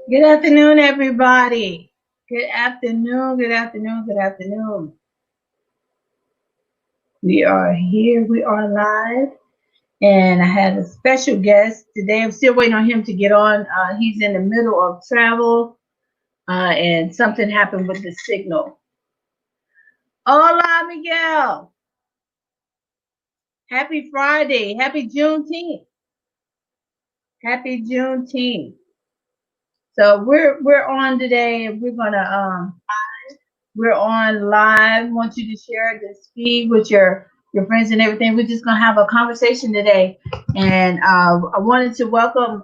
Good afternoon, everybody. Good afternoon, good afternoon, good afternoon. We are here, we are live, and I had a special guest today. I'm still waiting on him to get on. He's in the middle of travel, and something happened with the signal. Hola, Miguel. Happy Friday. Happy Juneteenth. Happy Juneteenth. So we're on today, and we're on live. Want you to share this feed with your friends and everything. We're just gonna have a conversation today, and I wanted to welcome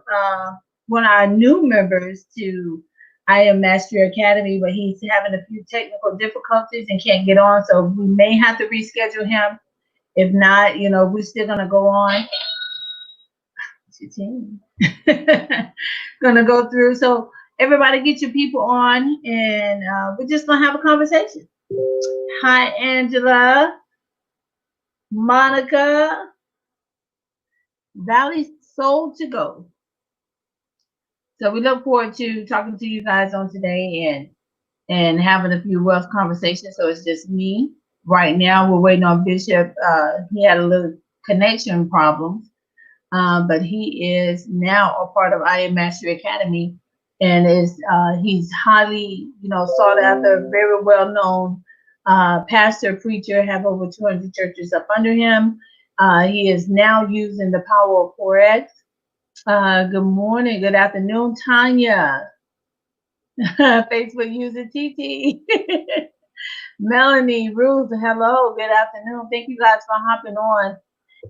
one of our new members to I Am Mastery Academy, but he's having a few technical difficulties and can't get on, so we may have to reschedule him. If not, we're still gonna go on. Gonna go through. So everybody, get your people on, and we're just gonna have a conversation. Hi, Angela, Monica, Valley Soul to Go. So we look forward to talking to you guys on today and having a few wealth conversations. So it's just me right now. We're waiting on Bishop. He had a little connection problems, but he is now a part of I Am Mastery Academy, and is he's highly sought after, very well known pastor, preacher, have over 200 churches up under him. He is now using the power of Forex. Good morning, good afternoon, Tanya. Facebook user TT. Melanie, Ruth, hello, good afternoon. Thank you guys for hopping on.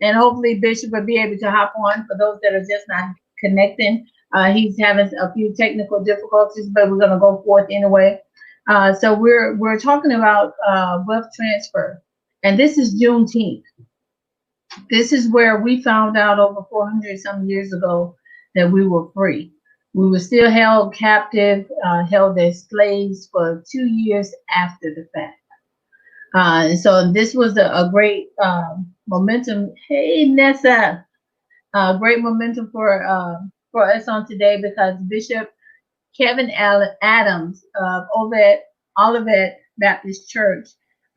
And hopefully Bishop will be able to hop on for those that are just not connecting. He's having a few technical difficulties, but we're gonna go forth anyway. So we're talking about wealth transfer, and this is Juneteenth. This is where we found out over 400 some years ago that we were free. We were still held captive, held as slaves for 2 years after the fact. So this was a great momentum. Hey, Nessa, great momentum for us on today, because Bishop Kevin Adams of Olivet Baptist Church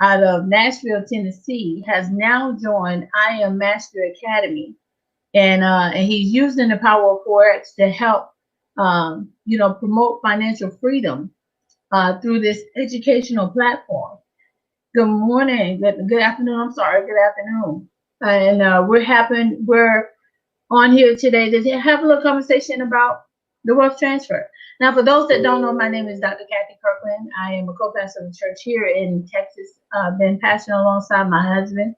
out of Nashville, Tennessee, has now joined I Am Master Academy, and he's using the power of Forex to help promote financial freedom through this educational platform. Good morning, good afternoon. I'm sorry, good afternoon. And we're on here today to have a little conversation about the wealth transfer. Now, for those that don't know, my name is Dr. Kathy Kirkland. I am a co-pastor of the church here in Texas. I've been pastoring alongside my husband,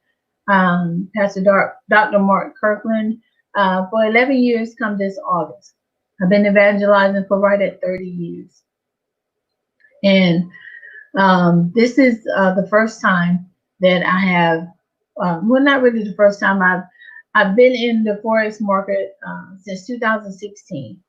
Pastor Dr. Mark Kirkland, for 11 years come this August. I've been evangelizing for right at 30 years. And this is the first time that I have, well, not really the first time. I've been in the Forex market since 2016.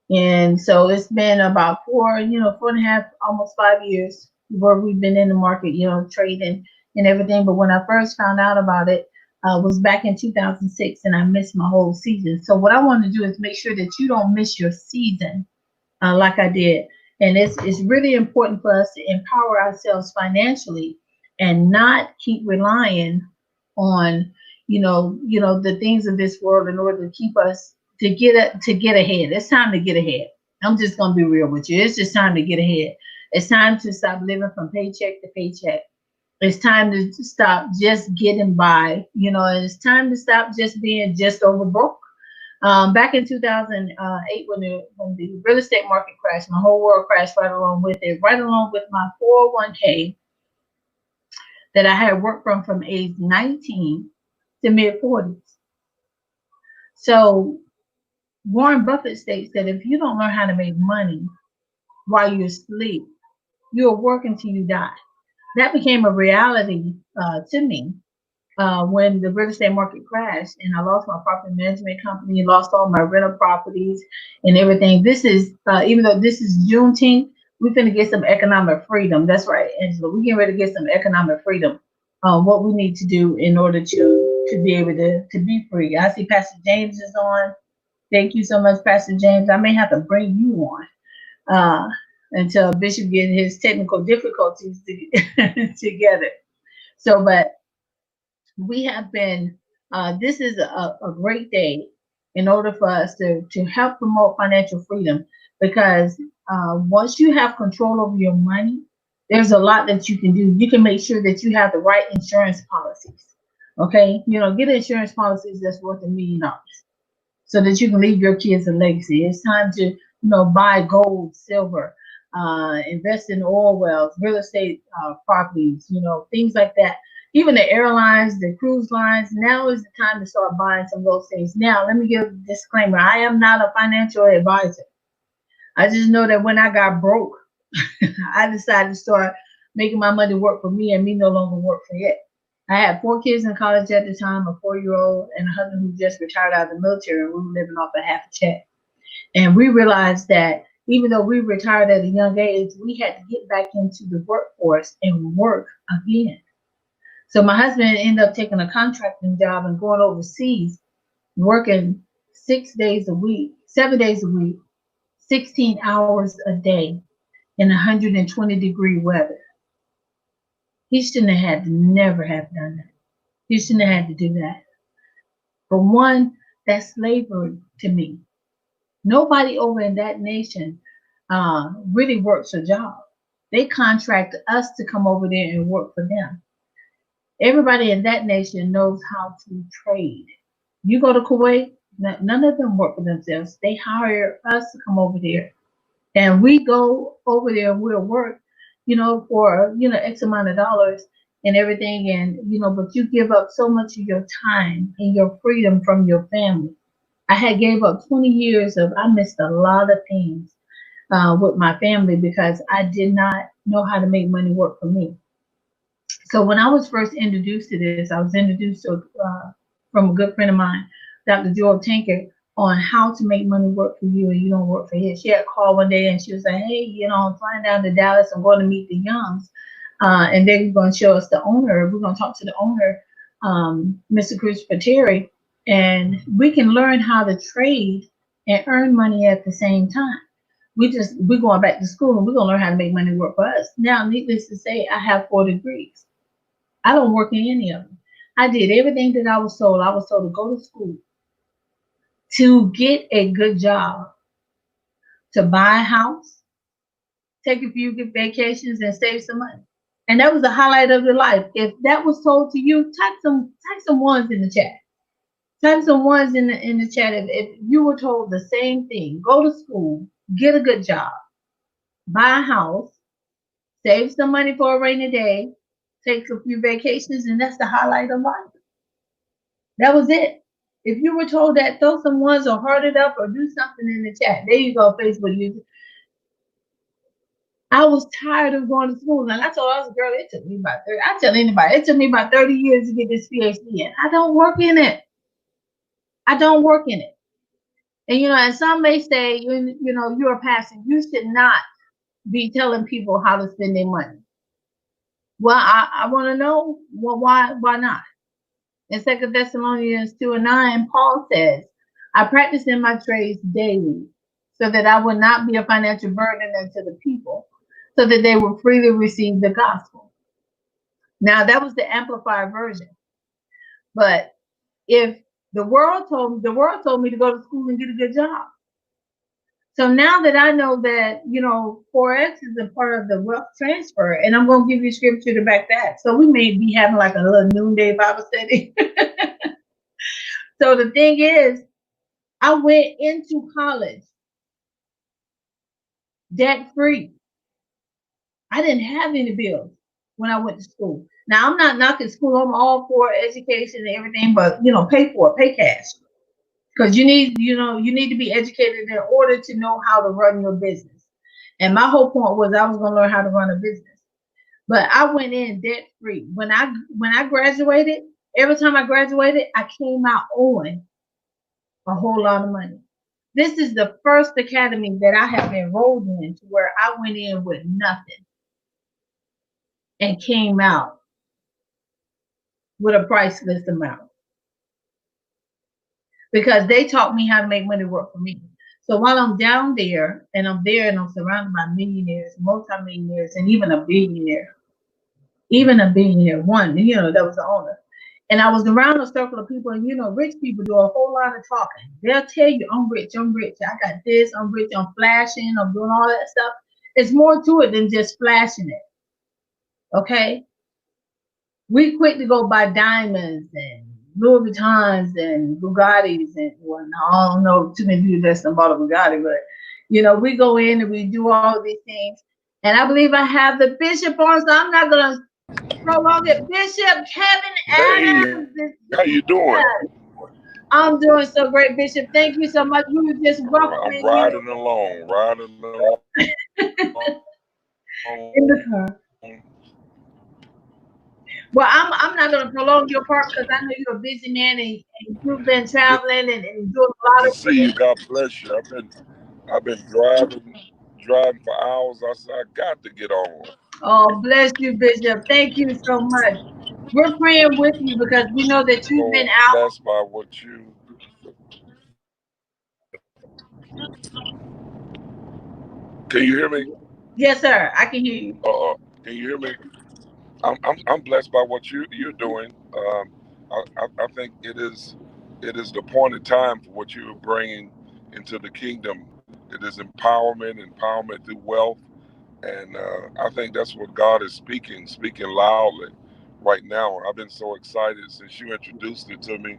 And so it's been about 4.5, almost 5 years where we've been in the market, trading and everything. But when I first found out about it, was back in 2006, and I missed my whole season. So what I want to do is make sure that you don't miss your season like I did. And it's really important for us to empower ourselves financially and not keep relying on, the things of this world in order to keep us to get ahead. It's time to get ahead. I'm just gonna be real with you. It's just time to get ahead. It's time to stop living from paycheck to paycheck. It's time to stop just getting by, and it's time to stop just being just over broke. Back in 2008, when the real estate market crashed, my whole world crashed right along with it, right along with my 401k that I had worked from age 19 to mid 40s. So Warren Buffett states that if you don't learn how to make money while you're asleep, you'll work until you die. That became a reality to me when the real estate market crashed, and I lost my property management company, lost all my rental properties and everything. This is, even though this is Juneteenth, we're going to get some economic freedom. That's right, Angela. We're getting ready to get some economic freedom. What we need to do in order to be able to be free. I see Pastor James is on. Thank you so much, Pastor James. I may have to bring you on. uh, until Bishop get his technical difficulties together. So, but we have been, this is a great day in order for us to help promote financial freedom, because once you have control over your money, there's a lot that you can do. You can make sure that you have the right insurance policies. Okay, get insurance policies that's worth $1 million, so that you can leave your kids a legacy. It's time to, buy gold, silver, invest in oil wells, real estate properties, things like that. Even the airlines, the cruise lines, now is the time to start buying some of those things. Now, let me give a disclaimer. I am not a financial advisor. I just know that when I got broke, I decided to start making my money work for me and me no longer work for it. I had 4 kids in college at the time, a 4-year-old and a husband who just retired out of the military, and we were living off a half a check. And we realized that even though we retired at a young age, we had to get back into the workforce and work again. So my husband ended up taking a contracting job and going overseas, working 6 days a week, 7 days a week, 16 hours a day in 120-degree weather. He shouldn't have had to never have done that. He shouldn't have had to do that. For one, that's slavery to me. Nobody over in that nation really works a job. They contract us to come over there and work for them. Everybody in that nation knows how to trade. You go to Kuwait, none of them work for themselves. They hire us to come over there. And we go over there and we'll work, for, X amount of dollars and everything. And, but you give up so much of your time and your freedom from your family. I had gave up 20 years I missed a lot of things with my family because I did not know how to make money work for me. So when I was first introduced to this, I was introduced to from a good friend of mine, Dr. Joel Tinker, on how to make money work for you and you don't work for his. She had called one day and she was like, hey, I'm flying down to Dallas. I'm going to meet the Youngs. And they're going to show us the owner. We're going to talk to the owner, Mr. Christopher Terry, and we can learn how to trade and earn money at the same time. We're going back to school and we're going to learn how to make money work for us. Now, needless to say, I have 4 degrees. I don't work in any of them. I did everything that I was told. I was told to go to school, to get a good job, to buy a house, take a few good vacations, and save some money. And that was the highlight of your life. If that was told to you, type some ones in the chat. Type some ones in the chat if you were told the same thing. Go to school, get a good job, buy a house, save some money for a rainy day, take a few vacations, and that's the highlight of life. That was it. If you were told that, throw some ones or heart it up or do something in the chat. There you go, Facebook. I was tired of going to school, and I told I was a girl. It took me about 30. I tell anybody, it took me about 30 years to get this PhD in. I don't work in it. I don't work in it. And and some may say, you're a pastor. You should not be telling people how to spend their money. Well, I want to know, well, why not? In 2 Thessalonians 2:9, Paul says, I practice in my trades daily so that I will not be a financial burden unto the people, so that they will freely receive the gospel. Now, that was the amplified version. But if the world told me to go to school and get a good job. So now that I know that, Forex is a part of the wealth transfer, and I'm going to give you scripture to back that. So we may be having like a little noonday Bible study. So the thing is, I went into college debt free. I didn't have any bills when I went to school. Now, I'm not knocking school. I'm all for education and everything, but, pay for it, pay cash. Because you need to be educated in order to know how to run your business. And my whole point was I was going to learn how to run a business. But I went in debt free. When I graduated, every time I graduated, I came out owing a whole lot of money. This is the first academy that I have enrolled in to where I went in with nothing and came out with a priceless amount, because they taught me how to make money work for me. So while I'm down there, and I'm there, and I'm surrounded by millionaires, multimillionaires, and even a billionaire, one, that was the owner. And I was around a circle of people, and rich people do a whole lot of talking. They'll tell you, I'm rich, I got this, I'm rich, I'm flashing, I'm doing all that stuff. It's more to it than just flashing it. Okay? We quick to go buy diamonds and Louis Vuittons and Bugattis and whatnot. I don't know too many people that's bought a Bugatti, but we go in and we do all these things. And I believe I have the bishop on, so I'm not gonna prolong it. Bishop Kevin Hey, Adams is how you doing? I'm doing so great, Bishop. Thank you so much. We were just I'm welcoming you riding along. in the car. Well, I'm not going to prolong your part because I know you're a busy man and you've been Good, traveling and doing a good lot to of see you. things. God bless you. I've been driving for hours. I said I got to get on. Oh, bless you, Bishop. Thank you so much. We're praying with you because we know that you've been So out. blessed by what you. Can you hear me? Yes, sir. I can hear you. Can you hear me? I'm blessed by what you're doing. I think it is the appointed time for what you are bringing into the kingdom. It is empowerment through wealth, and I think that's what God is speaking loudly right now. I've been so excited since you introduced it to me,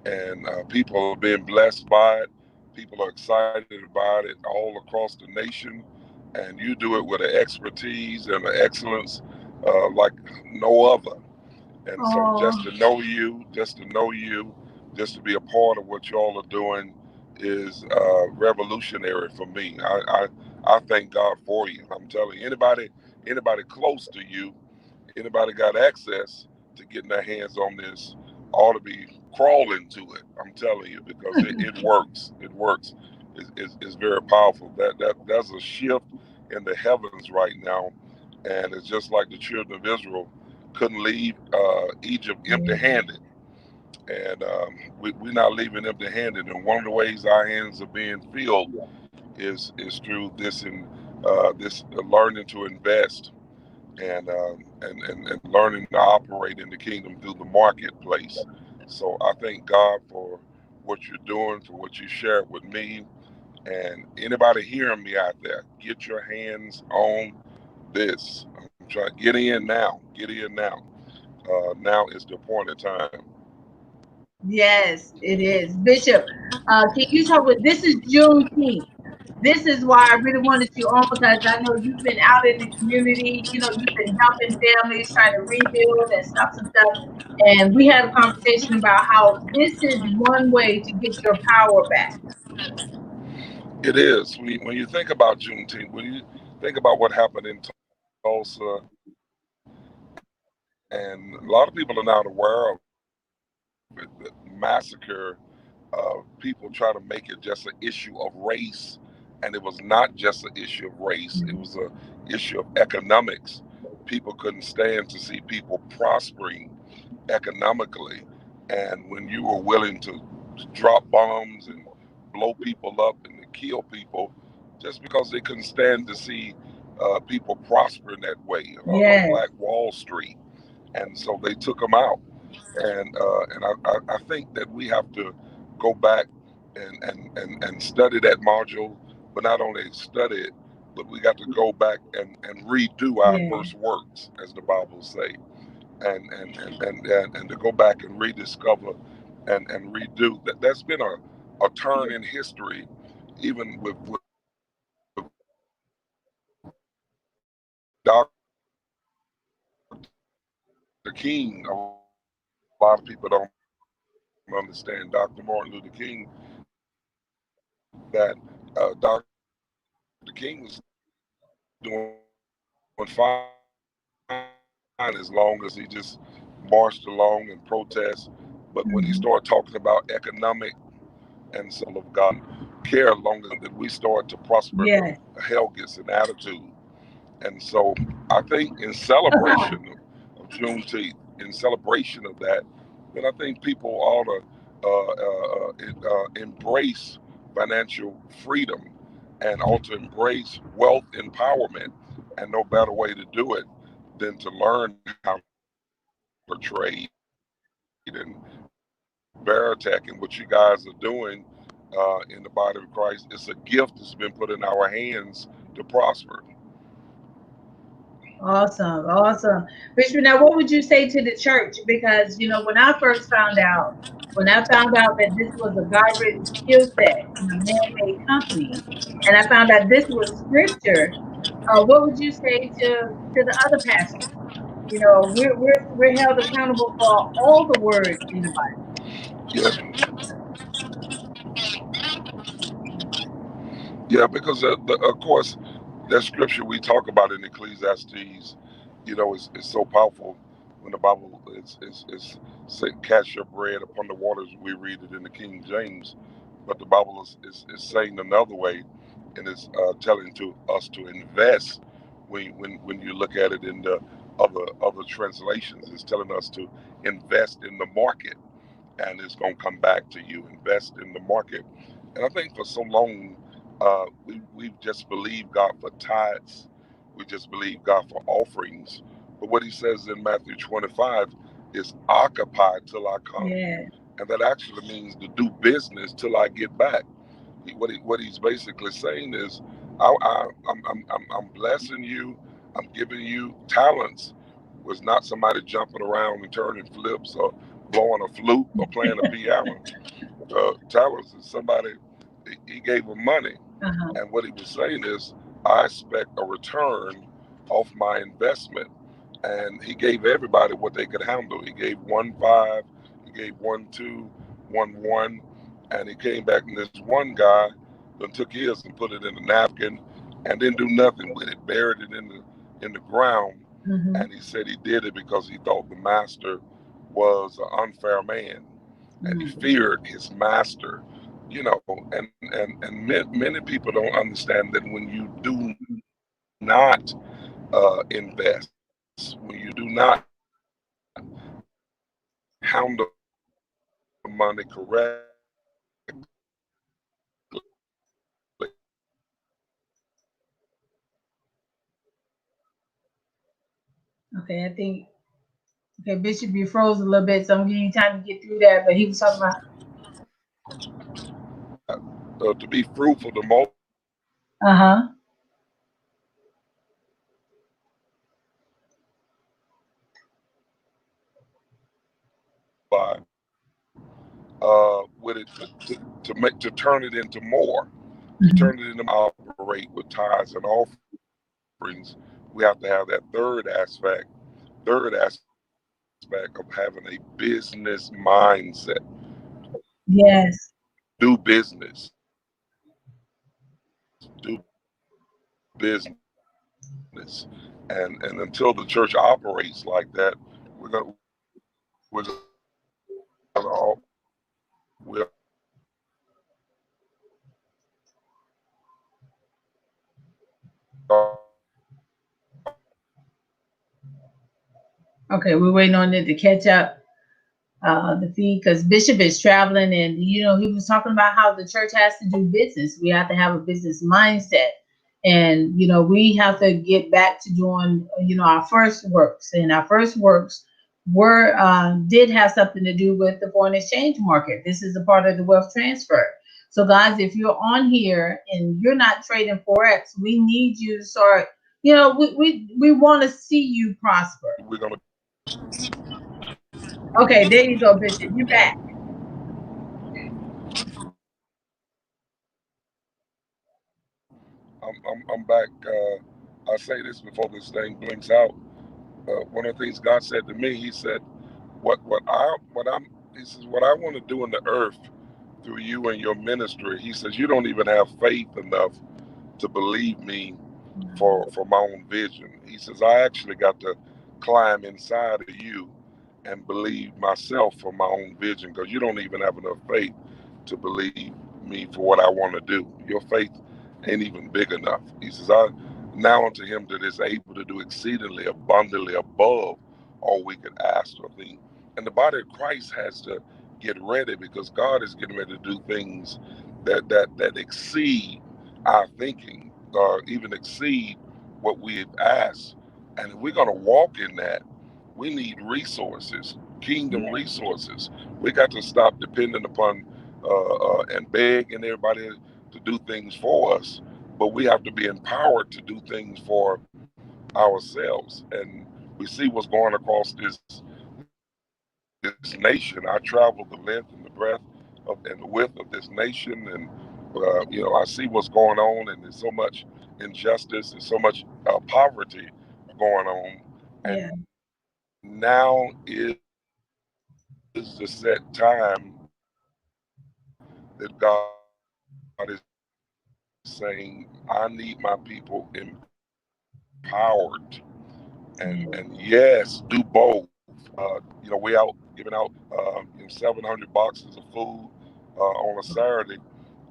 and people are being blessed by it. People are excited about it all across the nation, and you do it with an expertise and an excellence like no other. And so, Oh, just to be a part of what y'all are doing is revolutionary for me. I thank God for you. I'm telling you, anybody close to you, anybody got access to getting their hands on this ought to be crawling to it. I'm telling you, because it works. It works. It's very powerful. That's a shift in the heavens right now, and it's just like the children of Israel couldn't leave Egypt yeah. empty-handed, and we're not leaving empty-handed. And one of the ways our hands are being filled is through this learning to invest and learning to operate in the kingdom through the marketplace. So I thank God for what you're doing, for what you shared with me, and anybody hearing me out there, get your hands on this. I'm trying get in now. Get in now. Now is the appointed time. Yes, it is. Bishop, can you talk with this is Juneteenth. This is why I really wanted you on because I know you've been out in the community, you've been helping families trying to rebuild and some stuff. And we had a conversation about how this is one way to get your power back. It is. When you think about Juneteenth, when you think about what happened in Tulsa, and a lot of people are not aware of it, the massacre people try to make it just an issue of race, and it was not just an issue of race. It was a issue of economics. People couldn't stand to see people prospering economically, and when you were willing to drop bombs and blow people up and to kill people just because they couldn't stand to see people prospering that way on Black Yes, Wall Street, and so they took them out. And I think that we have to go back and study that module, but not only study it, but we got to go back and redo our yeah, first works, as the Bible say, and to go back and rediscover and redo that. That's been a turn in history, even with Dr. King. A lot of people don't understand Dr. Martin Luther King, that Dr. King was doing fine as long as he just marched along and protest. But when he started talking about economic and social development and people care longer than we start to prosper, yes. hell gets an attitude. And so I think in celebration of Juneteenth, in celebration of that, then I think people ought to embrace financial freedom and also embrace wealth empowerment. And no better way to do it than to learn how to trade. And Veritech and what you guys are doing in the body of Christ, it's a gift that's been put in our hands to prosper. Awesome, awesome. Bishop, now what would you say to the church? Because when I found out that this was a God-written skill set in a man-made company, and I found out this was scripture, what would you say to the other pastors? We're held accountable for all the words in the Bible. Yes, yeah, because of course, that scripture we talk about in Ecclesiastes, is so powerful when the Bible is say, cast your bread upon the waters. We read it in the King James, but the Bible is saying another way, and is telling to us to invest. When you look at it in the other translations, it's telling us to invest in the market, and it's going to come back to you. Invest in the market. And I think for so long, we've just believed God for tithes. We just believe God for offerings. But what he says in Matthew 25 is occupy till I come. Yeah. And that actually means to do business till I get back. What he's basically saying is, I'm blessing you. I'm giving you talents. Was not somebody jumping around and turning flips or blowing a flute or playing a piano. Talents is somebody, he gave him money. Uh-huh. And what he was saying is, I expect a return off my investment. And he gave everybody what they could handle. He gave 1 5, he gave 1 2, 1 1, and he came back, and this one guy then took his and put it in a napkin and didn't do nothing with it, buried it in the ground. Mm-hmm. And he said he did it because he thought the master was an unfair man, and he Mm-hmm. feared his master. And many people don't understand that when you do not invest, when you do not handle the money correctly, you can lose it. Okay, okay, Bishop, you froze a little bit, so I'm giving you time to get through that. But he was talking about, To be fruitful, to multiply, uh-huh. with it to turn it into more, to Mhm. turn it into operate with tithes and offerings. We have to have that third aspect of having a business mindset. Yes. Do business, do business, and until the church operates like that, we're gonna we're gonna Okay, we're waiting on it to catch up. The feed, because Bishop is traveling, and he was talking about how the church has to do business. We have to have a business mindset, and we have to get back to doing our first works, and our first works were did have something to do with the foreign exchange market. This is a part of the wealth transfer. So guys, if you're on here and you're not trading forex, we need you to start. We want to see you prosper. we're gonna Okay, there you go, Bishop. You back. I'm back. I'll say this before this thing blinks out. One of the things God said to me, He said, He says, what I want to do in the earth through you and your ministry. He says, you don't even have faith enough to believe me for my own vision. He says, I actually got to climb inside of you and believe myself for my own vision, because you don't even have enough faith to believe me for what I want to do. Your faith ain't even big enough. He says, I now unto him that is able to do exceedingly abundantly above all we could ask or think. And the body of Christ has to get ready, because God is getting ready to do things that exceed our thinking, even exceed what we've asked. And if we're going to walk in that, we need resources, kingdom resources. We got to stop depending upon and begging everybody to do things for us, but we have to be empowered to do things for ourselves. And we see what's going across this nation. I travel the length and the breadth and the width of this nation, and I see what's going on, and there's so much injustice and so much poverty going on. Yeah. And now is the set time that God is saying, I need my people empowered. And yes, do both. We out giving out 700 boxes of food on a Saturday,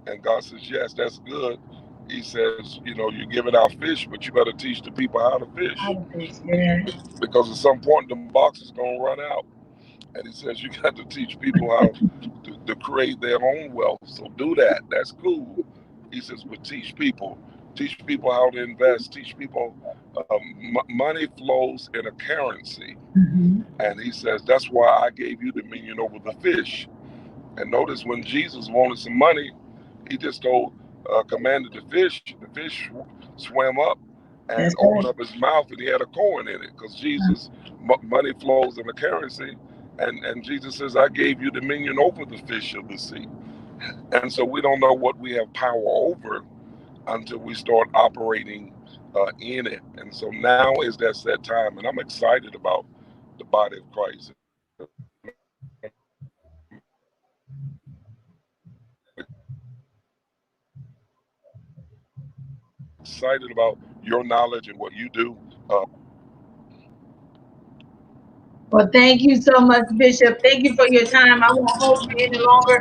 and God says, yes, that's good. He says, you're giving out fish, but you better teach the people how to fish, Yeah. because at some point them boxes gonna run out. And he says you got to teach people how to create their own wealth. So do that. That's cool. He says, but teach people how to invest, teach people money flows in a currency. Mm-hmm. And he says, that's why I gave you dominion over the fish. And notice when Jesus wanted some money, he just commanded the fish swam up and That's opened right. up his mouth, and he had a coin in it, because Jesus, money flows in the currency. And Jesus says, I gave you dominion over the fish of the sea. And so we don't know what we have power over until we start operating in it. And so now is that set time. And I'm excited about the body of Christ. I'm excited about your knowledge and what you do. Well, thank you so much, Bishop. Thank you for your time. I won't hold you any longer.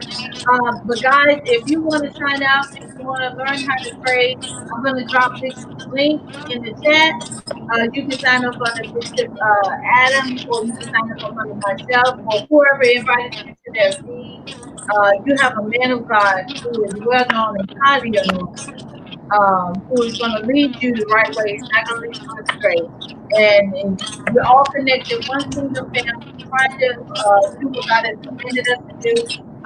But guys, if you want to sign up, if you want to learn how to pray, I'm going to drop Bishop's link in the chat. You can sign up under Bishop Adam, or you can sign up under myself, or whoever invited you to their feed. You have a man of God who is well known and highly anointed, who is going to lead you the right way. It's not going to lead you astray. And we're all connected, one kingdom family, trying to do what God has commanded us to do.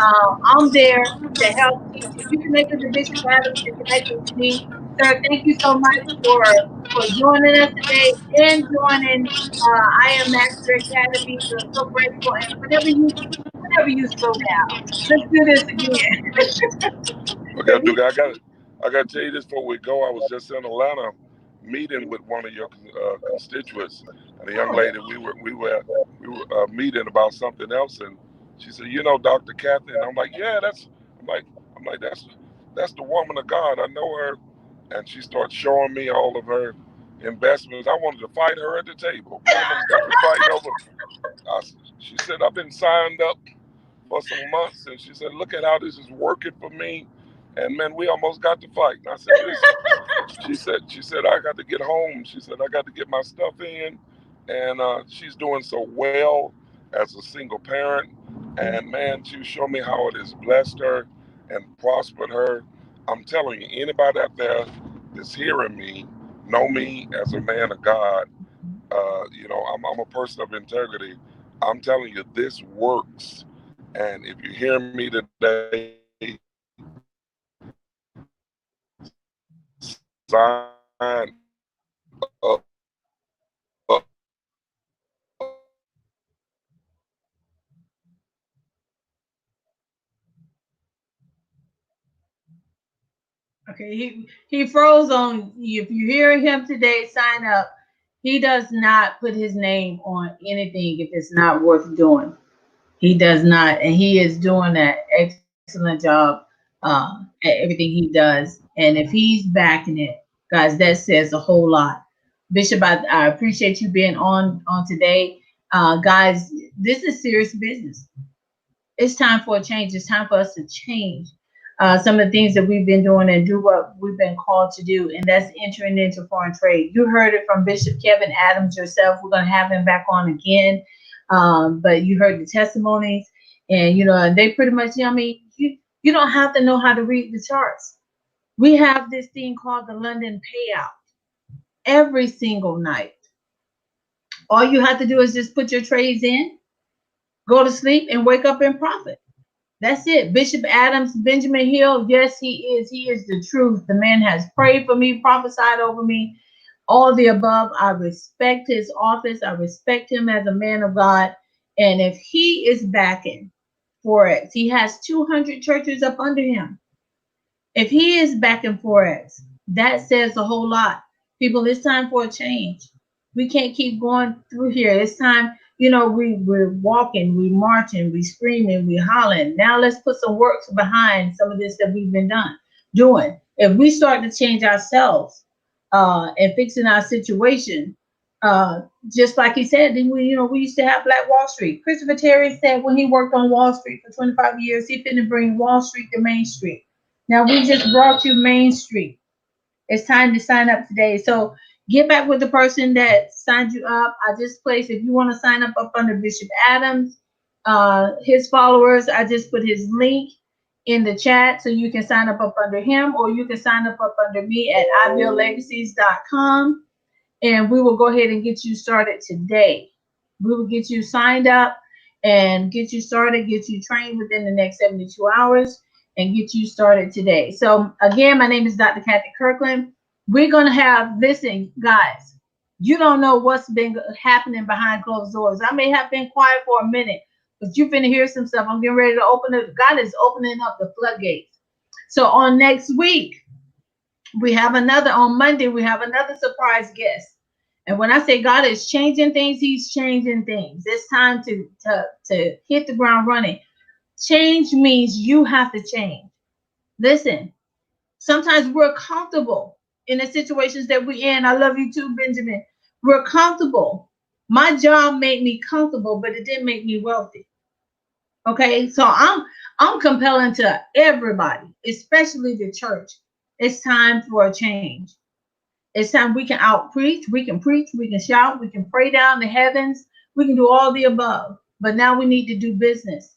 I'm there to help teach. If you connect with the Bishop Adams, you connect with me. Sir, thank you so much for joining us today and joining I Am Master Academy. We're so grateful. And whenever you slow down, let's do this again. Okay, Duke, I got to tell you this before we go. I was just in Atlanta meeting with one of your constituents, and a young lady. We were meeting about something else, and she said, Dr. Kathy, and I'm like, yeah, I'm like, that's the woman of God. I know her, and she starts showing me all of her investments. I wanted to fight her at the table. We almost got to fight over. She said, I've been signed up for some months, and she said, "Look at how this is working for me." And man, we almost got to fight. And I said, "Listen," she said, "I got to get home." She said, "I got to get my stuff in," and she's doing so well as a single parent. And man, she showed me how it has blessed her and prospered her. I'm telling you, anybody out there that's hearing me know me as a man of God. I'm a person of integrity. I'm telling you, this works. And if you hear me today, sign up. Okay, he froze on you. If you hear him today, sign up. He does not put his name on anything if it's not worth doing. He does not, and he is doing an excellent job at everything he does. And if he's backing it, guys, that says a whole lot. Bishop, I appreciate you being on today, guys. This is serious business. It's time for a change. It's time for us to change some of the things that we've been doing and do what we've been called to do, and that's entering into foreign trade. You heard it from Bishop Kevin Adams yourself. We're going to have him back on again. But you heard the testimonies, and they pretty much, You don't have to know how to read the charts. We have this thing called the London payout every single night. All you have to do is just put your trades in, go to sleep, and wake up in profit. That's it. Bishop Adams, Benjamin Hill, yes, he is. He is the truth. The man has prayed for me, prophesied over me, all the above. I respect his office. I respect him as a man of God. And if he is backing Forex, he has 200 churches up under him. If he is backing Forex, that says a whole lot. People, it's time for a change. We can't keep going through here. It's time, we're walking, we marching, we screaming, we hollering. Now let's put some works behind some of this that we've been doing. If we start to change ourselves and fixing our situation, just like he said, we used to have Black Wall Street. Christopher Terry said when he worked on Wall Street for 25 years, he finna bring Wall Street to Main Street. Now we just brought you Main Street. It's time to sign up today. So get back with the person that signed you up. I just placed, if you want to sign up under Bishop Adams, his followers, I just put his link in the chat so you can sign up under him, or you can sign up under me at ibuildlegacies.com, and we will go ahead and get you started today. We will get you signed up and get you started, get you trained within the next 72 hours. And get you started today. So again, my name is Dr. Kathy Kirkland. We're going to have, listen, guys, you don't know what's been happening behind closed doors. I may have been quiet for a minute, but you're finna hear some stuff. I'm getting ready to open it. God is opening up the floodgates. So on next week, on Monday, we have another surprise guest. And when I say God is changing things, he's changing things. It's time to hit the ground running. Change means you have to change. Listen, sometimes we're comfortable in the situations that we're in. I love you too, Benjamin. We're comfortable. My job made me comfortable, but it didn't make me wealthy. Okay, so I'm compelling to everybody, especially the church. It's time for a change. It's time we can preach, we can shout, we can pray down the heavens, we can do all the above. But now we need to do business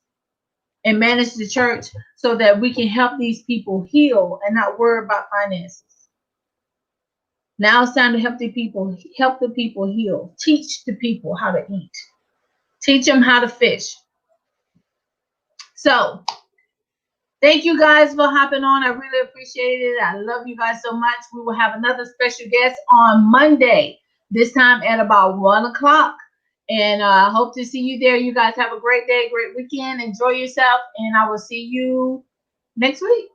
and manage the church so that we can help these people heal and not worry about finances. Now it's time to help the people heal. Teach the people how to eat. Teach them how to fish. So thank you guys for hopping on. I really appreciate it. I love you guys so much. We will have another special guest on Monday, this time at about 1 o'clock. And I hope to see you there. You guys have a great day, great weekend. Enjoy yourself. And I will see you next week.